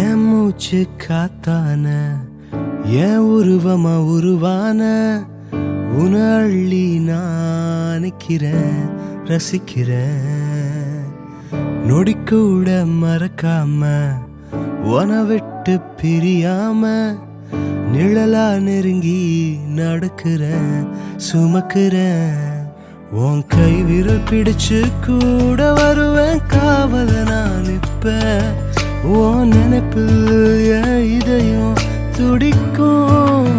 என் மூச்சு காத்தான என் உருவமா உருவான உன அள்ளி நினைக்கிறேன் ரசிக்கிறேன் நொடிக்கூட மறக்காம உன விட்டு பிரியாம நிழலா நெருங்கி நடக்கிறேன் சுமக்கிறேன் உன் கை விரல் பிடிச்சு கூட வருவேன் காவல நான் இப்ப உன் நினைப்பில் என் இதயம் துடிக்கும்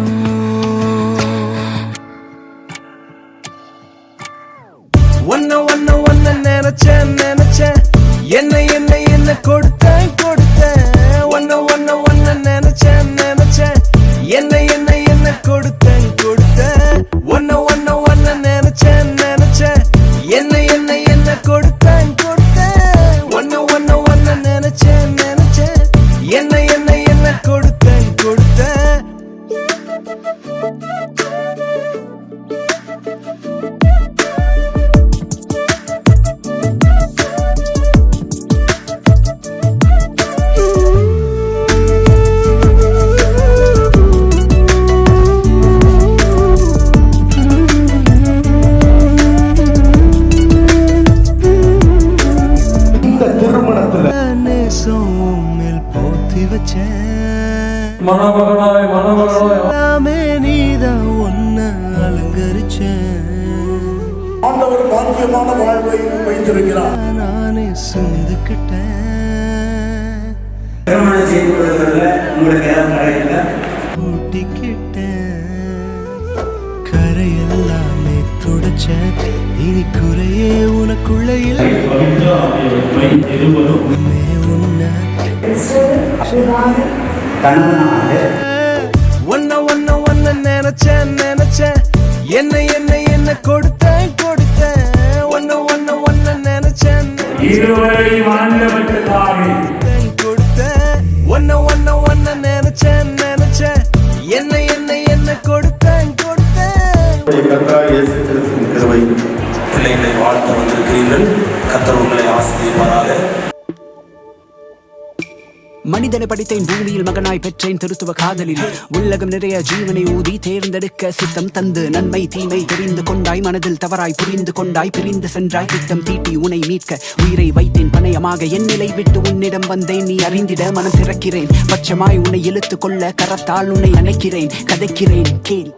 ஒன்ன ஒன்ன ஒன்ன நினைச்சேன் நினைச்சேன் என்ன என்ன என்ன கொடுத்தேன் கொடுத்தேன் ஒன்ன ஒன்ன ஒன்ன நினைச்சேன் நினைச்சேன் என்ன என்ன என்ன கொடுத்தேன் கொடுத்தேன் ஒன்ன ஒன்ன ஒன்ன நினைச்சேன் நினைச்சேன் என்ன என்ன என்ன கொடுத்தேன் கொடுத்தேன் ஒன்ன ஒன்ன ஒன்ன நினைச்சேன் நினைச்சேன் என்ன என்ன என்ன கொடுத்தேன் கொடுத்தேன் எல்லாமே நீதான் ஒன்ன அலங்கரிச்சேன் நானே சொந்துக்கிட்டேன் ஊட்டிக்கிட்டேன் கரையெல்லாமே துடைச்சேன் இனி குறையே உனக்குள்ள இல்லை உன்ன ஒன்ன ஒன்ன ஒன்ன நினைச்சேன் நினைச்சேன் என்ன என்ன என்ன கொடுத்தேன் கொடுத்தேன் ஒன்ன ஒன்ன ஒன்ன நினைச்சேன் கொடுத்தேன் ஒன்ன ஒன்ன ஒன்ன நினைச்சேன் நினைச்சேன் என்ன என்ன என்ன கொடுத்தேன் கொடுத்தேன் பிள்ளைகளை வாழ்த்த வந்திருக்கிறீர்கள். கர்த்தர் உங்களை ஆசீர்வதிப்பாராக. மனிதனை படித்தேன் பூமியில் மகனாய் பெற்றேன் திருத்துவ காதலில் உலகம் நிறைய ஜீவனை ஊதி தேர்ந்தெடுக்க சித்தம் தந்து நன்மை தீமை தெரிந்து கொண்டாய் மனதில் தவறாய் புரிந்து கொண்டாய் பிரிந்து சென்றாய் திட்டம் தீட்டி உனை மீட்க உயிரை வைத்தேன் பணயமாக என் நிலை விட்டு உன்னிடம் வந்தேன் நீ அறிந்திட மனம் திறக்கிறேன் பட்சமாய் உன்னை இழுத்து கொள்ள கரத்தால் உன்னை அணைக்கிறேன் கதைக்கிறேன் கேள்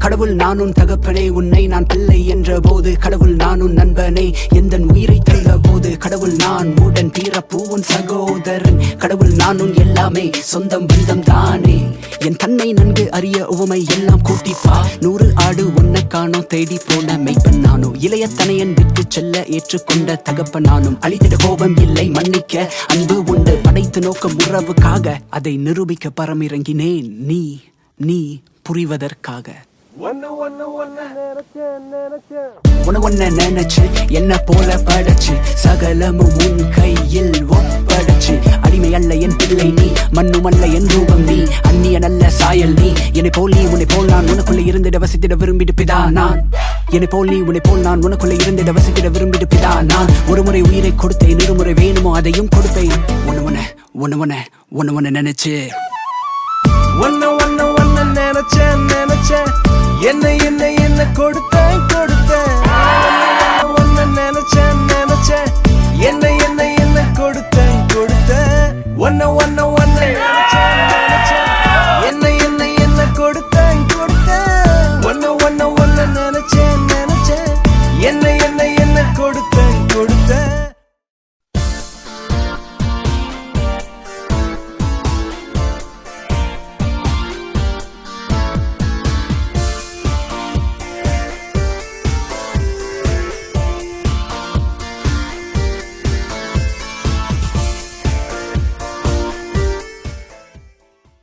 கடவுள் நானும் தகப்பனே உன்னை நான் பிள்ளை என்ற போது கடவுள் நானும் நண்பனே எந்த உயிரை தள்ள போது கடவுள் நான் உடன் பிறப்பு உன் சகோதரன் கடவுள் நானும் எல்லாமே சொந்தம் பந்தம் தானே என் தன்னை நன்கு அறிய உவமை எல்லாம் கூட்டிப்பா 100 ஆடு உன்னை காணோம் தேடி போன மெய்ப்பன் நானும் இளைய தனையன் விட்டு செல்ல ஏற்றுக்கொண்ட தகப்பன் நானும் அழித்திட கோபம் இல்லை மன்னிக்க அன்பு உண்டு படைத்து நோக்கம் உறவுக்காக அதை நிரூபிக்க பரமிறங்கினேன் நீ புரிவதற்காக உன்ன நினைச்சு என்ன போல படைச்சு சகலமும் உன் கையில் ஒப்படைச்சு அடிமை அல்ல என் பிள்ளை நீ மண்ணும் அல்ல என் ரூபம் நீ அந்நிய நல்ல சாயல் நீ என்னை போல் நீ உன்னை போல் நான் உனக்குள்ள இருந்திட வசித்திட விரும்பிடு பிதா நான் என்னை போல் நீ உன்னை போல் நான் உனக்குள்ள இருந்திட வசித்திட விரும்பிடு பிதா நான் ஒரு முறை உயிரை கொடுத்தேன் இருமுறை வேணுமோ அதையும் கொடுப்பேன் உன்ன நினைச்சு ஒன்ன நினைச்சேன் நினைச்சேன் என்ன என்ன என்ன கொடுத்தேன் கொடுத்தேன்